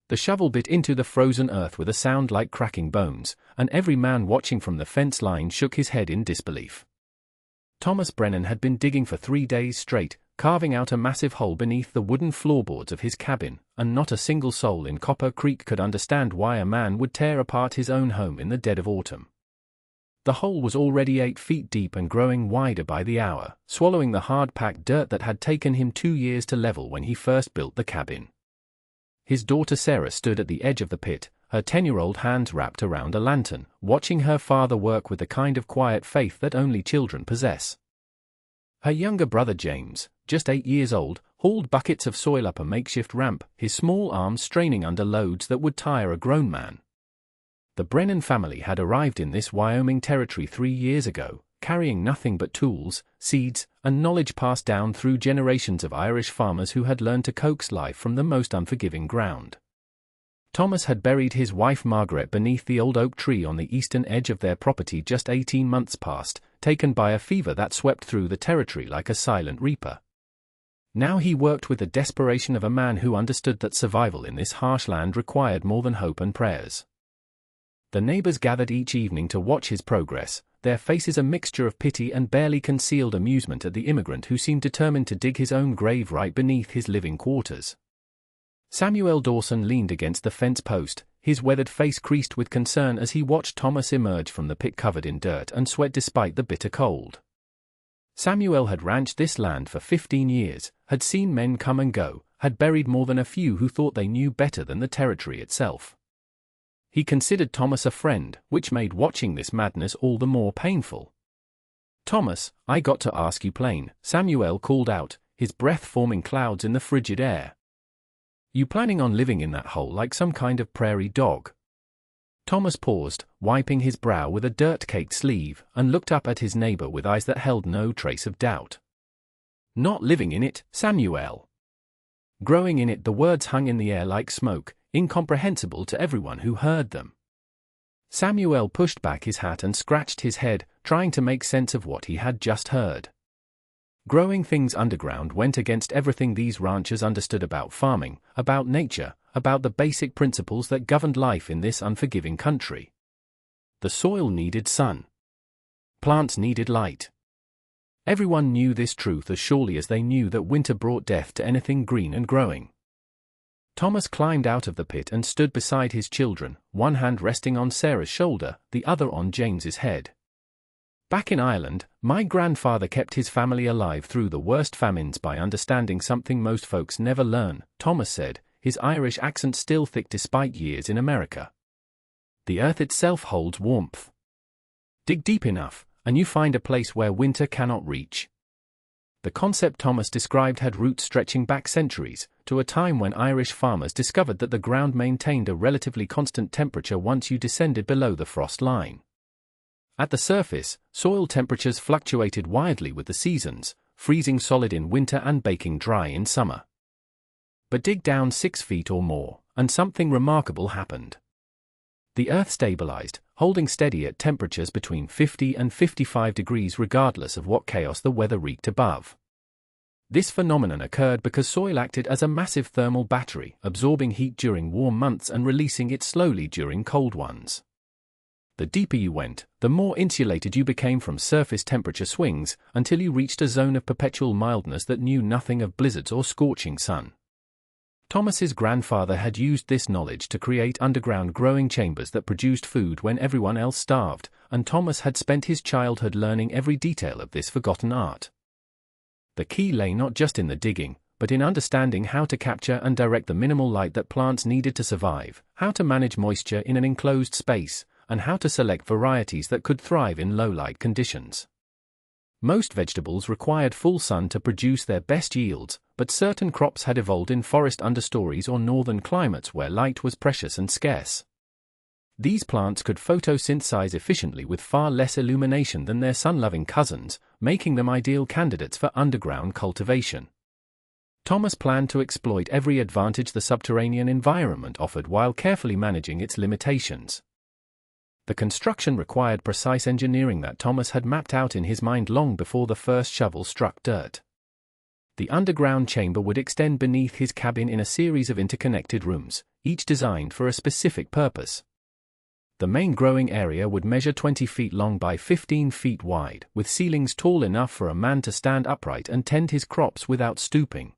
The shovel bit into the frozen earth with a sound like cracking bones, and every man watching from the fence line shook his head in disbelief. Thomas Brennan had been digging for 3 days straight, carving out a massive hole beneath the wooden floorboards of his cabin, and not a single soul in Copper Creek could understand why a man would tear apart his own home in the dead of autumn. The hole was already 8 feet deep and growing wider by the hour, swallowing the hard-packed dirt that had taken him 2 years to level when he first built the cabin. His daughter Sarah stood at the edge of the pit, her 10-year-old hands wrapped around a lantern, watching her father work with the kind of quiet faith that only children possess. Her younger brother James, just 8 years old, hauled buckets of soil up a makeshift ramp, his small arms straining under loads that would tire a grown man. The Brennan family had arrived in this Wyoming territory 3 years ago, carrying nothing but tools, seeds, and knowledge passed down through generations of Irish farmers who had learned to coax life from the most unforgiving ground. Thomas had buried his wife Margaret beneath the old oak tree on the eastern edge of their property just 18 months past, taken by a fever that swept through the territory like a silent reaper. Now he worked with the desperation of a man who understood that survival in this harsh land required more than hope and prayers. The neighbors gathered each evening to watch his progress, their faces a mixture of pity and barely concealed amusement at the immigrant who seemed determined to dig his own grave right beneath his living quarters. Samuel Dawson leaned against the fence post, his weathered face creased with concern as he watched Thomas emerge from the pit covered in dirt and sweat despite the bitter cold. Samuel had ranched this land for 15 years, had seen men come and go, had buried more than a few who thought they knew better than the territory itself. He considered Thomas a friend, which made watching this madness all the more painful. "Thomas, I got to ask you plain," Samuel called out, his breath forming clouds in the frigid air. "You planning on living in that hole like some kind of prairie dog?" Thomas paused, wiping his brow with a dirt-caked sleeve, and looked up at his neighbor with eyes that held no trace of doubt. "Not living in it, Samuel." Growing in it, the words hung in the air like smoke, incomprehensible to everyone who heard them. Samuel pushed back his hat and scratched his head, trying to make sense of what he had just heard. Growing things underground went against everything these ranchers understood about farming, about nature, about the basic principles that governed life in this unforgiving country. The soil needed sun. Plants needed light. Everyone knew this truth as surely as they knew that winter brought death to anything green and growing. Thomas climbed out of the pit and stood beside his children, one hand resting on Sarah's shoulder, the other on James's head. "Back in Ireland, my grandfather kept his family alive through the worst famines by understanding something most folks never learn," Thomas said, his Irish accent still thick despite years in America. "The earth itself holds warmth. Dig deep enough, and you find a place where winter cannot reach." The concept Thomas described had roots stretching back centuries, to a time when Irish farmers discovered that the ground maintained a relatively constant temperature once you descended below the frost line. At the surface, soil temperatures fluctuated wildly with the seasons, freezing solid in winter and baking dry in summer. But dig down 6 feet or more, and something remarkable happened. The earth stabilized, holding steady at temperatures between 50 and 55 degrees regardless of what chaos the weather wreaked above. This phenomenon occurred because soil acted as a massive thermal battery, absorbing heat during warm months and releasing it slowly during cold ones. The deeper you went, the more insulated you became from surface temperature swings, until you reached a zone of perpetual mildness that knew nothing of blizzards or scorching sun. Thomas's grandfather had used this knowledge to create underground growing chambers that produced food when everyone else starved, and Thomas had spent his childhood learning every detail of this forgotten art. The key lay not just in the digging, but in understanding how to capture and direct the minimal light that plants needed to survive, how to manage moisture in an enclosed space, and how to select varieties that could thrive in low-light conditions. Most vegetables required full sun to produce their best yields, but certain crops had evolved in forest understories or northern climates where light was precious and scarce. These plants could photosynthesize efficiently with far less illumination than their sun-loving cousins, making them ideal candidates for underground cultivation. Thomas planned to exploit every advantage the subterranean environment offered while carefully managing its limitations. The construction required precise engineering that Thomas had mapped out in his mind long before the first shovel struck dirt. The underground chamber would extend beneath his cabin in a series of interconnected rooms, each designed for a specific purpose. The main growing area would measure 20 feet long by 15 feet wide, with ceilings tall enough for a man to stand upright and tend his crops without stooping.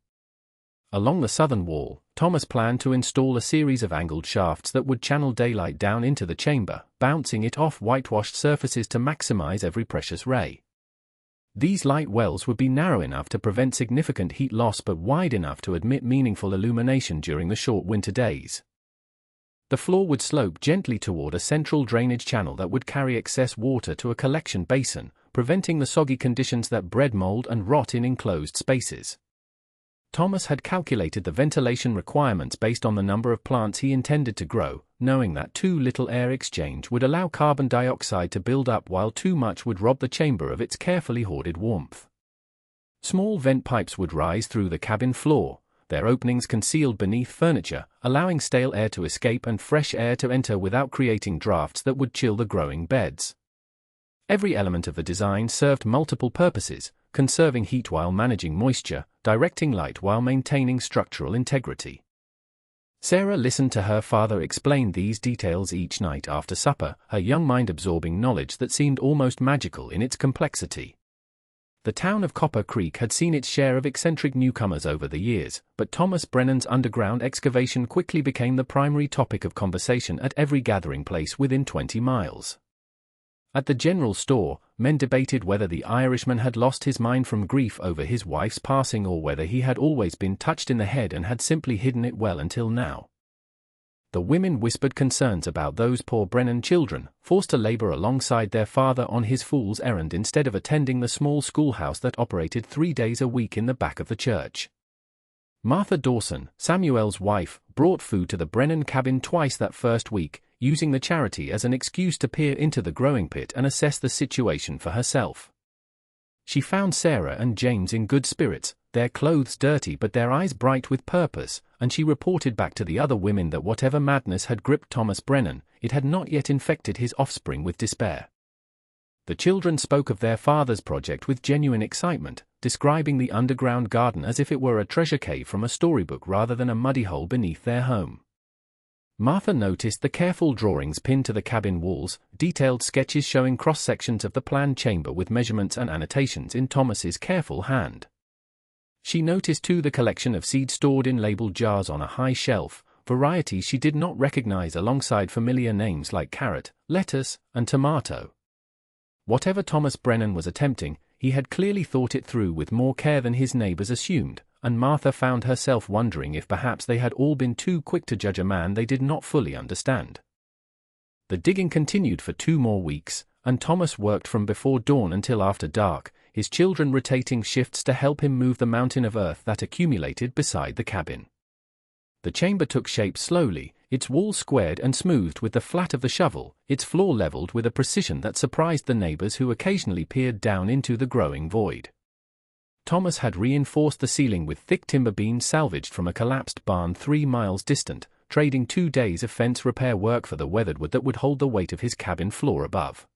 Along the southern wall, Thomas planned to install a series of angled shafts that would channel daylight down into the chamber, bouncing it off whitewashed surfaces to maximize every precious ray. These light wells would be narrow enough to prevent significant heat loss but wide enough to admit meaningful illumination during the short winter days. The floor would slope gently toward a central drainage channel that would carry excess water to a collection basin, preventing the soggy conditions that bred mold and rot in enclosed spaces. Thomas had calculated the ventilation requirements based on the number of plants he intended to grow, knowing that too little air exchange would allow carbon dioxide to build up while too much would rob the chamber of its carefully hoarded warmth. Small vent pipes would rise through the cabin floor, their openings concealed beneath furniture, allowing stale air to escape and fresh air to enter without creating drafts that would chill the growing beds. Every element of the design served multiple purposes, conserving heat while managing moisture, directing light while maintaining structural integrity. Sarah listened to her father explain these details each night after supper, her young mind absorbing knowledge that seemed almost magical in its complexity. The town of Copper Creek had seen its share of eccentric newcomers over the years, but Thomas Brennan's underground excavation quickly became the primary topic of conversation at every gathering place within 20 miles. At the general store, men debated whether the Irishman had lost his mind from grief over his wife's passing or whether he had always been touched in the head and had simply hidden it well until now. The women whispered concerns about those poor Brennan children, forced to labor alongside their father on his fool's errand instead of attending the small schoolhouse that operated 3 days a week in the back of the church. Martha Dawson, Samuel's wife, brought food to the Brennan cabin twice that first week, using the charity as an excuse to peer into the growing pit and assess the situation for herself. She found Sarah and James in good spirits, their clothes dirty but their eyes bright with purpose, and she reported back to the other women that whatever madness had gripped Thomas Brennan, it had not yet infected his offspring with despair. The children spoke of their father's project with genuine excitement, describing the underground garden as if it were a treasure cave from a storybook rather than a muddy hole beneath their home. Martha noticed the careful drawings pinned to the cabin walls, detailed sketches showing cross-sections of the planned chamber with measurements and annotations in Thomas's careful hand. She noticed too the collection of seeds stored in labeled jars on a high shelf, varieties she did not recognize alongside familiar names like carrot, lettuce, and tomato. Whatever Thomas Brennan was attempting, he had clearly thought it through with more care than his neighbors assumed, and Martha found herself wondering if perhaps they had all been too quick to judge a man they did not fully understand. The digging continued for 2 more weeks, and Thomas worked from before dawn until after dark, his children rotating shifts to help him move the mountain of earth that accumulated beside the cabin. The chamber took shape slowly, its walls squared and smoothed with the flat of the shovel, its floor leveled with a precision that surprised the neighbors who occasionally peered down into the growing void. Thomas had reinforced the ceiling with thick timber beams salvaged from a collapsed barn 3 miles distant, trading 2 days of fence repair work for the weathered wood that would hold the weight of his cabin floor above.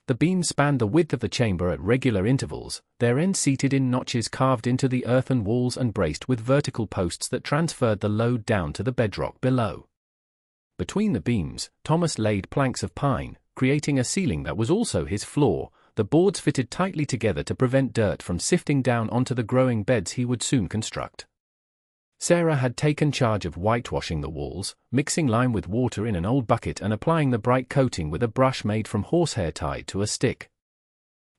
The beams spanned the width of the chamber at regular intervals, their ends seated in notches carved into the earthen walls and braced with vertical posts that transferred the load down to the bedrock below. Between the beams, Thomas laid planks of pine, creating a ceiling that was also his floor, the boards fitted tightly together to prevent dirt from sifting down onto the growing beds he would soon construct. Sarah had taken charge of whitewashing the walls, mixing lime with water in an old bucket and applying the bright coating with a brush made from horsehair tied to a stick.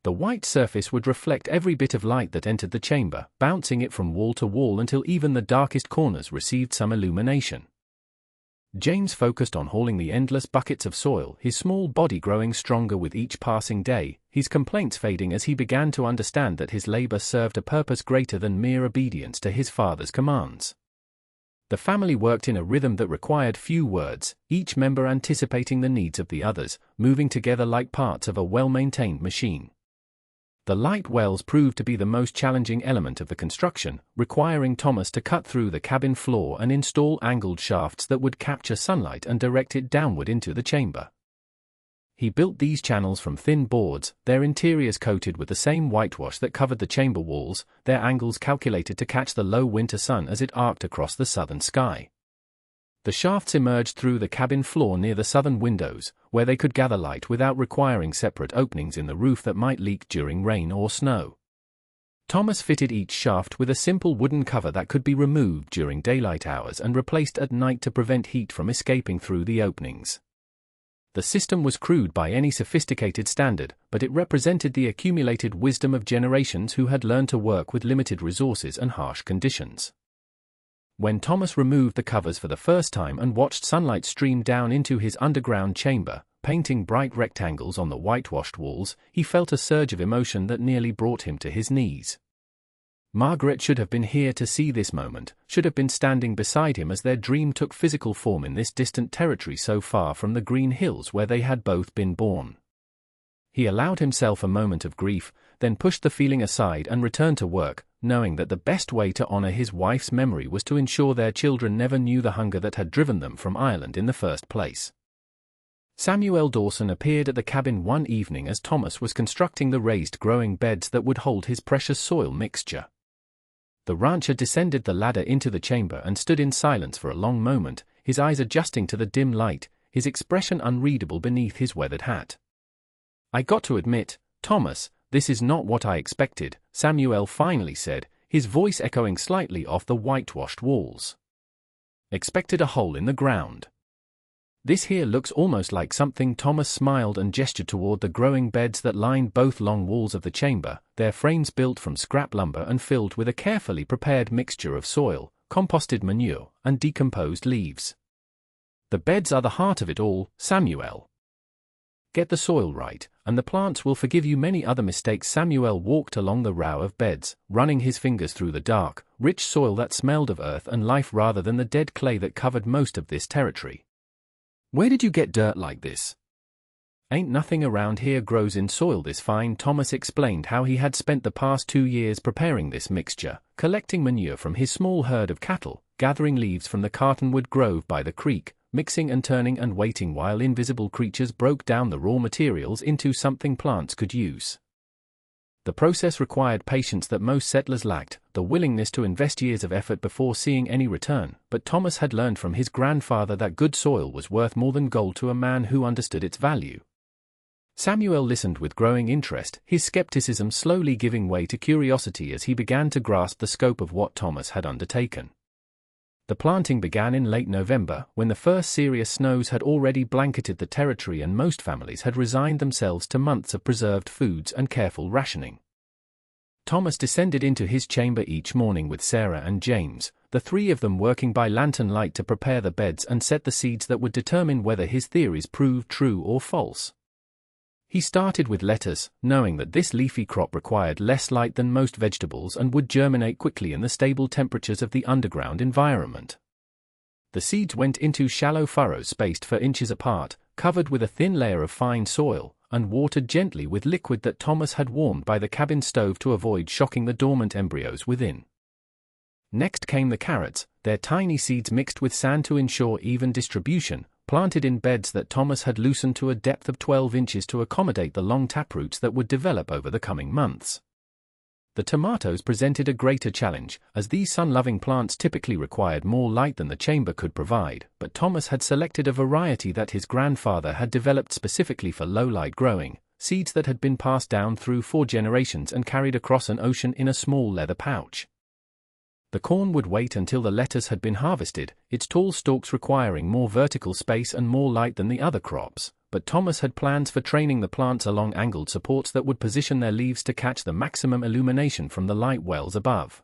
The white surface would reflect every bit of light that entered the chamber, bouncing it from wall to wall until even the darkest corners received some illumination. James focused on hauling the endless buckets of soil, his small body growing stronger with each passing day, his complaints fading as he began to understand that his labor served a purpose greater than mere obedience to his father's commands. The family worked in a rhythm that required few words, each member anticipating the needs of the others, moving together like parts of a well-maintained machine. The light wells proved to be the most challenging element of the construction, requiring Thomas to cut through the cabin floor and install angled shafts that would capture sunlight and direct it downward into the chamber. He built these channels from thin boards, their interiors coated with the same whitewash that covered the chamber walls, their angles calculated to catch the low winter sun as it arced across the southern sky. The shafts emerged through the cabin floor near the southern windows, where they could gather light without requiring separate openings in the roof that might leak during rain or snow. Thomas fitted each shaft with a simple wooden cover that could be removed during daylight hours and replaced at night to prevent heat from escaping through the openings. The system was crude by any sophisticated standard, but it represented the accumulated wisdom of generations who had learned to work with limited resources and harsh conditions. When Thomas removed the covers for the first time and watched sunlight stream down into his underground chamber, painting bright rectangles on the whitewashed walls, he felt a surge of emotion that nearly brought him to his knees. Margaret should have been here to see this moment, should have been standing beside him as their dream took physical form in this distant territory so far from the green hills where they had both been born. He allowed himself a moment of grief, then pushed the feeling aside and returned to work, knowing that the best way to honor his wife's memory was to ensure their children never knew the hunger that had driven them from Ireland in the first place. Samuel Dawson appeared at the cabin one evening as Thomas was constructing the raised growing beds that would hold his precious soil mixture. The rancher descended the ladder into the chamber and stood in silence for a long moment, his eyes adjusting to the dim light, his expression unreadable beneath his weathered hat. "I got to admit, Thomas, this is not what I expected," Samuel finally said, his voice echoing slightly off the whitewashed walls. "Expected a hole in the ground. This here looks almost like something." Thomas smiled and gestured toward the growing beds that lined both long walls of the chamber, their frames built from scrap lumber and filled with a carefully prepared mixture of soil, composted manure, and decomposed leaves. "The beds are the heart of it all, Samuel. Get the soil right, and the plants will forgive you many other mistakes." Samuel walked along the row of beds, running his fingers through the dark, rich soil that smelled of earth and life rather than the dead clay that covered most of this territory. "Where did you get dirt like this?" "Ain't nothing around here grows in soil this fine." Thomas explained how he had spent the past 2 years preparing this mixture, collecting manure from his small herd of cattle, gathering leaves from the cottonwood grove by the creek, mixing and turning and waiting while invisible creatures broke down the raw materials into something plants could use. The process required patience that most settlers lacked, the willingness to invest years of effort before seeing any return, but Thomas had learned from his grandfather that good soil was worth more than gold to a man who understood its value. Samuel listened with growing interest, his skepticism slowly giving way to curiosity as he began to grasp the scope of what Thomas had undertaken. The planting began in late November, when the first serious snows had already blanketed the territory and most families had resigned themselves to months of preserved foods and careful rationing. Thomas descended into his chamber each morning with Sarah and James, the three of them working by lantern light to prepare the beds and set the seeds that would determine whether his theories proved true or false. He started with lettuce, knowing that this leafy crop required less light than most vegetables and would germinate quickly in the stable temperatures of the underground environment. The seeds went into shallow furrows spaced for inches apart, covered with a thin layer of fine soil, and watered gently with liquid that Thomas had warmed by the cabin stove to avoid shocking the dormant embryos within. Next came the carrots, their tiny seeds mixed with sand to ensure even distribution, planted in beds that Thomas had loosened to a depth of 12 inches to accommodate the long taproots that would develop over the coming months. The tomatoes presented a greater challenge, as these sun-loving plants typically required more light than the chamber could provide, but Thomas had selected a variety that his grandfather had developed specifically for low-light growing, seeds that had been passed down through 4 generations and carried across an ocean in a small leather pouch. The corn would wait until the lettuce had been harvested, its tall stalks requiring more vertical space and more light than the other crops, but Thomas had plans for training the plants along angled supports that would position their leaves to catch the maximum illumination from the light wells above.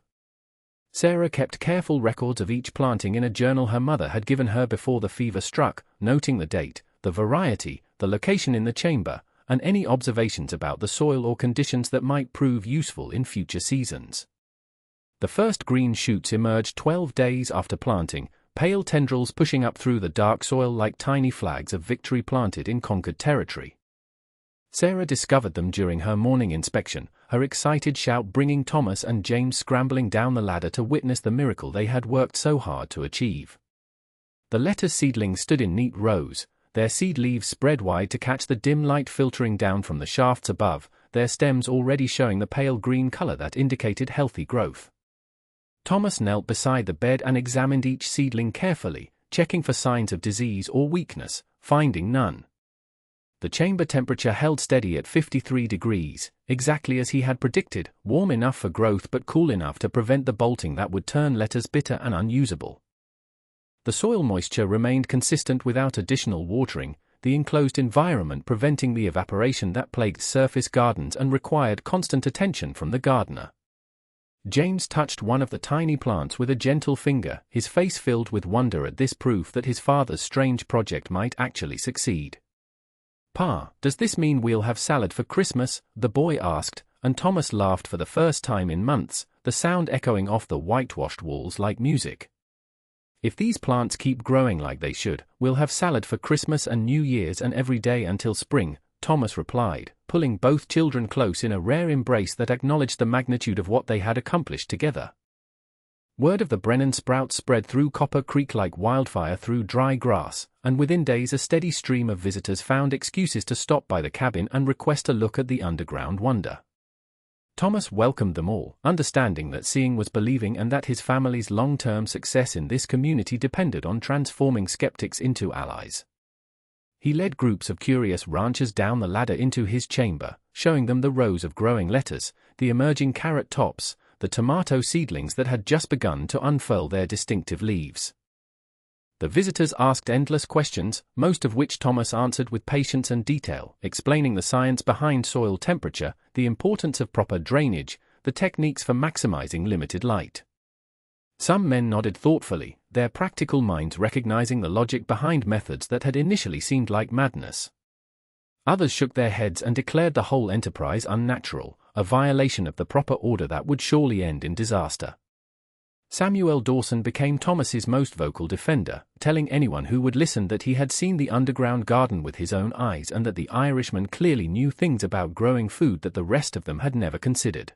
Sarah kept careful records of each planting in a journal her mother had given her before the fever struck, noting the date, the variety, the location in the chamber, and any observations about the soil or conditions that might prove useful in future seasons. The first green shoots emerged 12 days after planting, pale tendrils pushing up through the dark soil like tiny flags of victory planted in conquered territory. Sarah discovered them during her morning inspection, her excited shout bringing Thomas and James scrambling down the ladder to witness the miracle they had worked so hard to achieve. The lettuce seedlings stood in neat rows, their seed leaves spread wide to catch the dim light filtering down from the shafts above, their stems already showing the pale green color that indicated healthy growth. Thomas knelt beside the bed and examined each seedling carefully, checking for signs of disease or weakness, finding none. The chamber temperature held steady at 53 degrees, exactly as he had predicted, warm enough for growth but cool enough to prevent the bolting that would turn lettuce bitter and unusable. The soil moisture remained consistent without additional watering, the enclosed environment preventing the evaporation that plagued surface gardens and required constant attention from the gardener. James touched one of the tiny plants with a gentle finger, his face filled with wonder at this proof that his father's strange project might actually succeed. "Pa, does this mean we'll have salad for Christmas?" the boy asked, and Thomas laughed for the first time in months, the sound echoing off the whitewashed walls like music. "If these plants keep growing like they should, we'll have salad for Christmas and New Year's and every day until spring," Thomas replied, pulling both children close in a rare embrace that acknowledged the magnitude of what they had accomplished together. Word of the Brennan sprouts spread through Copper Creek like wildfire through dry grass, and within days a steady stream of visitors found excuses to stop by the cabin and request a look at the underground wonder. Thomas welcomed them all, understanding that seeing was believing and that his family's long-term success in this community depended on transforming skeptics into allies. He led groups of curious ranchers down the ladder into his chamber, showing them the rows of growing lettuce, the emerging carrot tops, the tomato seedlings that had just begun to unfurl their distinctive leaves. The visitors asked endless questions, most of which Thomas answered with patience and detail, explaining the science behind soil temperature, the importance of proper drainage, the techniques for maximizing limited light. Some men nodded thoughtfully, their practical minds recognizing the logic behind methods that had initially seemed like madness. Others shook their heads and declared the whole enterprise unnatural, a violation of the proper order that would surely end in disaster. Samuel Dawson became Thomas's most vocal defender, telling anyone who would listen that he had seen the underground garden with his own eyes and that the Irishman clearly knew things about growing food that the rest of them had never considered.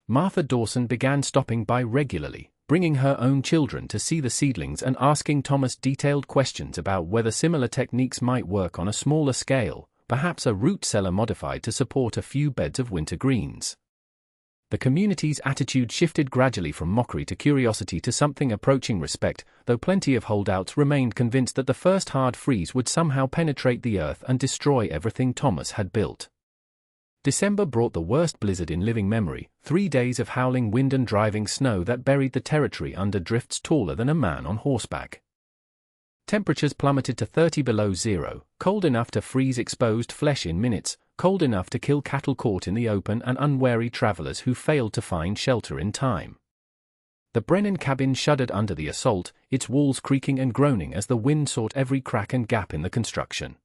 Martha Dawson began stopping by regularly, bringing her own children to see the seedlings and asking Thomas detailed questions about whether similar techniques might work on a smaller scale, perhaps a root cellar modified to support a few beds of winter greens. The community's attitude shifted gradually from mockery to curiosity to something approaching respect, though plenty of holdouts remained convinced that the first hard freeze would somehow penetrate the earth and destroy everything Thomas had built. December brought the worst blizzard in living memory, 3 days of howling wind and driving snow that buried the territory under drifts taller than a man on horseback. Temperatures plummeted to 30 below zero, cold enough to freeze exposed flesh in minutes, cold enough to kill cattle caught in the open and unwary travelers who failed to find shelter in time. The Brennan cabin shuddered under the assault, its walls creaking and groaning as the wind sought every crack and gap in the construction.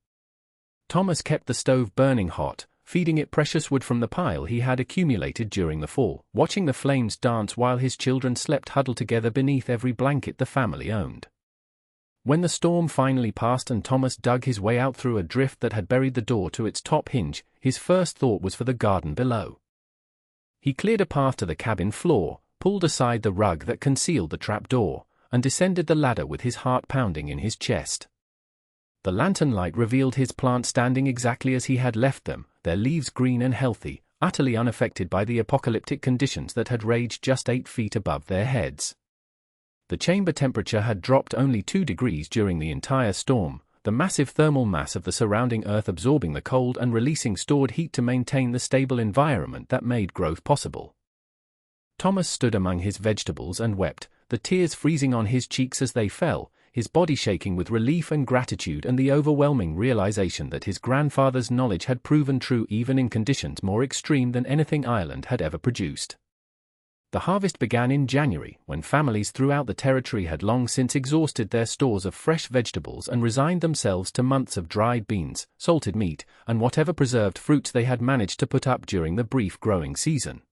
Thomas kept the stove burning hot, feeding it precious wood from the pile he had accumulated during the fall, watching the flames dance while his children slept huddled together beneath every blanket the family owned. When the storm finally passed and Thomas dug his way out through a drift that had buried the door to its top hinge, his first thought was for the garden below. He cleared a path to the cabin floor, pulled aside the rug that concealed the trapdoor, and descended the ladder with his heart pounding in his chest. The lantern light revealed his plants standing exactly as he had left them, their leaves green and healthy, utterly unaffected by the apocalyptic conditions that had raged just 8 feet above their heads. The chamber temperature had dropped only 2 degrees during the entire storm, the massive thermal mass of the surrounding earth absorbing the cold and releasing stored heat to maintain the stable environment that made growth possible. Thomas stood among his vegetables and wept, the tears freezing on his cheeks as they fell, his body shaking with relief and gratitude and the overwhelming realization that his grandfather's knowledge had proven true even in conditions more extreme than anything Ireland had ever produced. The harvest began in January, when families throughout the territory had long since exhausted their stores of fresh vegetables and resigned themselves to months of dried beans, salted meat, and whatever preserved fruits they had managed to put up during the brief growing season.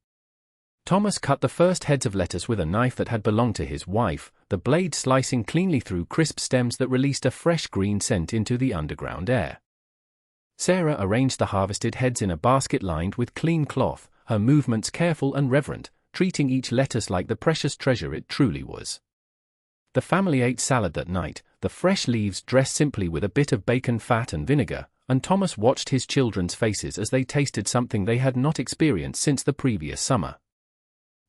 Thomas cut the first heads of lettuce with a knife that had belonged to his wife, the blade slicing cleanly through crisp stems that released a fresh green scent into the underground air. Sarah arranged the harvested heads in a basket lined with clean cloth, her movements careful and reverent, treating each lettuce like the precious treasure it truly was. The family ate salad that night, the fresh leaves dressed simply with a bit of bacon fat and vinegar, and Thomas watched his children's faces as they tasted something they had not experienced since the previous summer.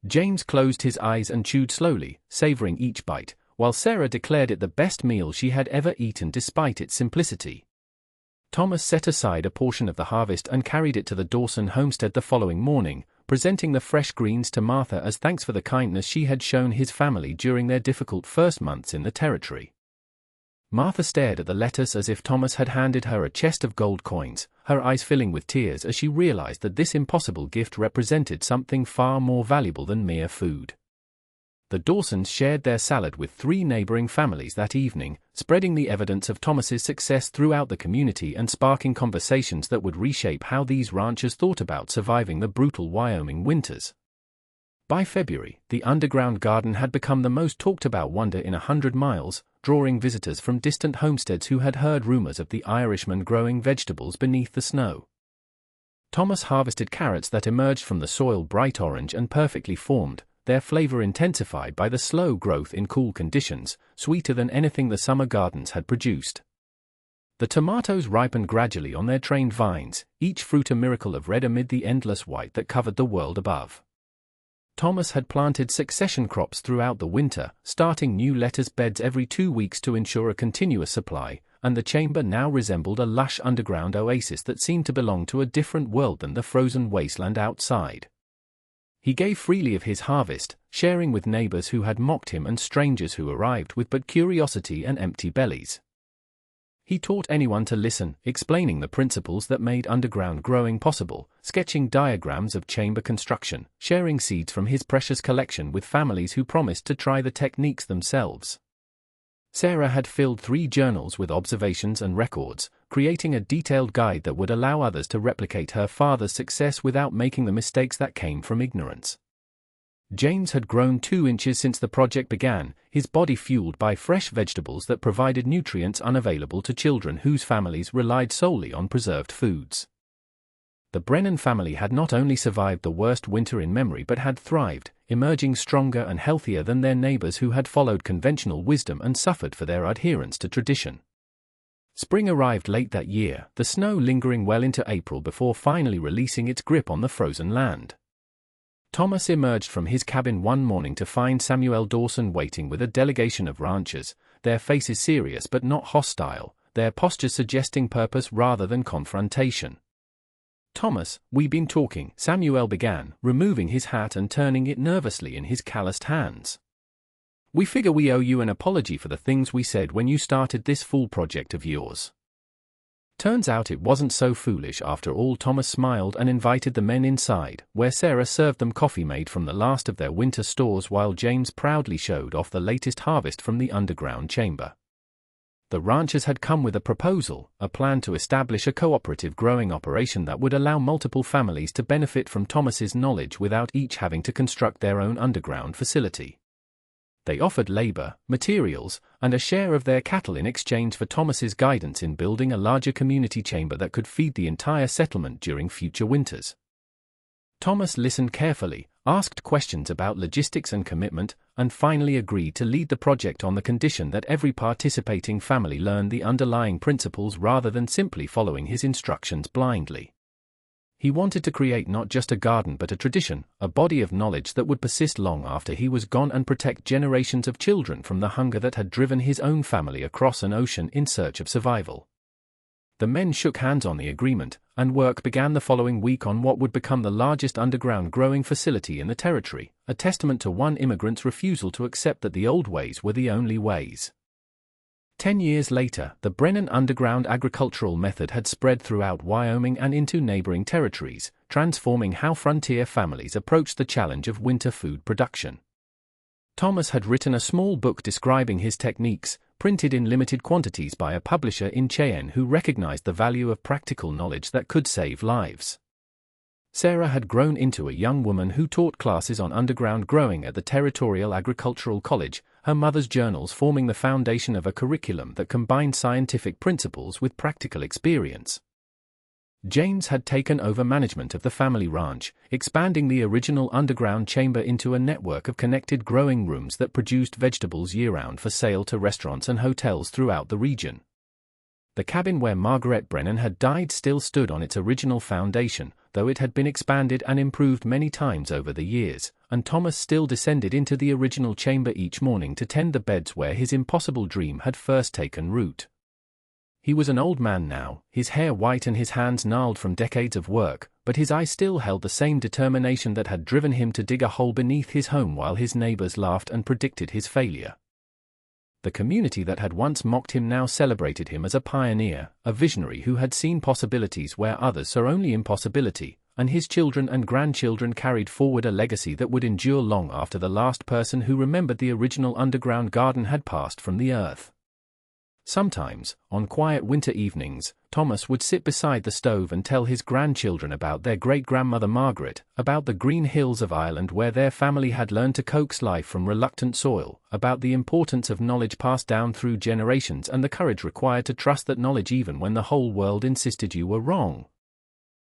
James closed his eyes and chewed slowly, savoring each bite, while Sarah declared it the best meal she had ever eaten despite its simplicity. Thomas set aside a portion of the harvest and carried it to the Dawson homestead the following morning, presenting the fresh greens to Martha as thanks for the kindness she had shown his family during their difficult first months in the territory. Martha stared at the lettuce as if Thomas had handed her a chest of gold coins, her eyes filling with tears as she realized that this impossible gift represented something far more valuable than mere food. The Dawsons shared their salad with 3 neighboring families that evening, spreading the evidence of Thomas's success throughout the community and sparking conversations that would reshape how these ranchers thought about surviving the brutal Wyoming winters. By February, the underground garden had become the most talked-about wonder in 100 miles, drawing visitors from distant homesteads who had heard rumors of the Irishman growing vegetables beneath the snow. Thomas harvested carrots that emerged from the soil bright orange and perfectly formed, their flavor intensified by the slow growth in cool conditions, sweeter than anything the summer gardens had produced. The tomatoes ripened gradually on their trained vines, each fruit a miracle of red amid the endless white that covered the world above. Thomas had planted succession crops throughout the winter, starting new lettuce beds every 2 weeks to ensure a continuous supply, and the chamber now resembled a lush underground oasis that seemed to belong to a different world than the frozen wasteland outside. He gave freely of his harvest, sharing with neighbors who had mocked him and strangers who arrived with but curiosity and empty bellies. He taught anyone to listen, explaining the principles that made underground growing possible, sketching diagrams of chamber construction, sharing seeds from his precious collection with families who promised to try the techniques themselves. Sarah had filled 3 journals with observations and records, creating a detailed guide that would allow others to replicate her father's success without making the mistakes that came from ignorance. James had grown 2 inches since the project began, his body fueled by fresh vegetables that provided nutrients unavailable to children whose families relied solely on preserved foods. The Brennan family had not only survived the worst winter in memory but had thrived, emerging stronger and healthier than their neighbors who had followed conventional wisdom and suffered for their adherence to tradition. Spring arrived late that year, the snow lingering well into April before finally releasing its grip on the frozen land. Thomas emerged from his cabin one morning to find Samuel Dawson waiting with a delegation of ranchers, their faces serious but not hostile, their postures suggesting purpose rather than confrontation. "Thomas, we been talking," Samuel began, removing his hat and turning it nervously in his calloused hands. "We figure we owe you an apology for the things we said when you started this fool project of yours." Turns out it wasn't so foolish after all. Thomas smiled and invited the men inside, where Sarah served them coffee made from the last of their winter stores while James proudly showed off the latest harvest from the underground chamber. The ranchers had come with a proposal, a plan to establish a cooperative growing operation that would allow multiple families to benefit from Thomas's knowledge without each having to construct their own underground facility. They offered labor, materials, and a share of their cattle in exchange for Thomas's guidance in building a larger community chamber that could feed the entire settlement during future winters. Thomas listened carefully, asked questions about logistics and commitment, and finally agreed to lead the project on the condition that every participating family learned the underlying principles rather than simply following his instructions blindly. He wanted to create not just a garden but a tradition, a body of knowledge that would persist long after he was gone and protect generations of children from the hunger that had driven his own family across an ocean in search of survival. The men shook hands on the agreement, and work began the following week on what would become the largest underground growing facility in the territory, a testament to one immigrant's refusal to accept that the old ways were the only ways. 10 years later, the Brennan underground agricultural method had spread throughout Wyoming and into neighboring territories, transforming how frontier families approached the challenge of winter food production. Thomas had written a small book describing his techniques, printed in limited quantities by a publisher in Cheyenne who recognized the value of practical knowledge that could save lives. Sarah had grown into a young woman who taught classes on underground growing at the Territorial Agricultural College, her mother's journals forming the foundation of a curriculum that combined scientific principles with practical experience. James had taken over management of the family ranch, expanding the original underground chamber into a network of connected growing rooms that produced vegetables year-round for sale to restaurants and hotels throughout the region. The cabin where Margaret Brennan had died still stood on its original foundation, though it had been expanded and improved many times over the years, and Thomas still descended into the original chamber each morning to tend the beds where his impossible dream had first taken root. He was an old man now, his hair white and his hands gnarled from decades of work, but his eye still held the same determination that had driven him to dig a hole beneath his home while his neighbors laughed and predicted his failure. The community that had once mocked him now celebrated him as a pioneer, a visionary who had seen possibilities where others saw only impossibility, and his children and grandchildren carried forward a legacy that would endure long after the last person who remembered the original underground garden had passed from the earth. Sometimes, on quiet winter evenings, Thomas would sit beside the stove and tell his grandchildren about their great-grandmother Margaret, about the green hills of Ireland where their family had learned to coax life from reluctant soil, about the importance of knowledge passed down through generations and the courage required to trust that knowledge even when the whole world insisted you were wrong.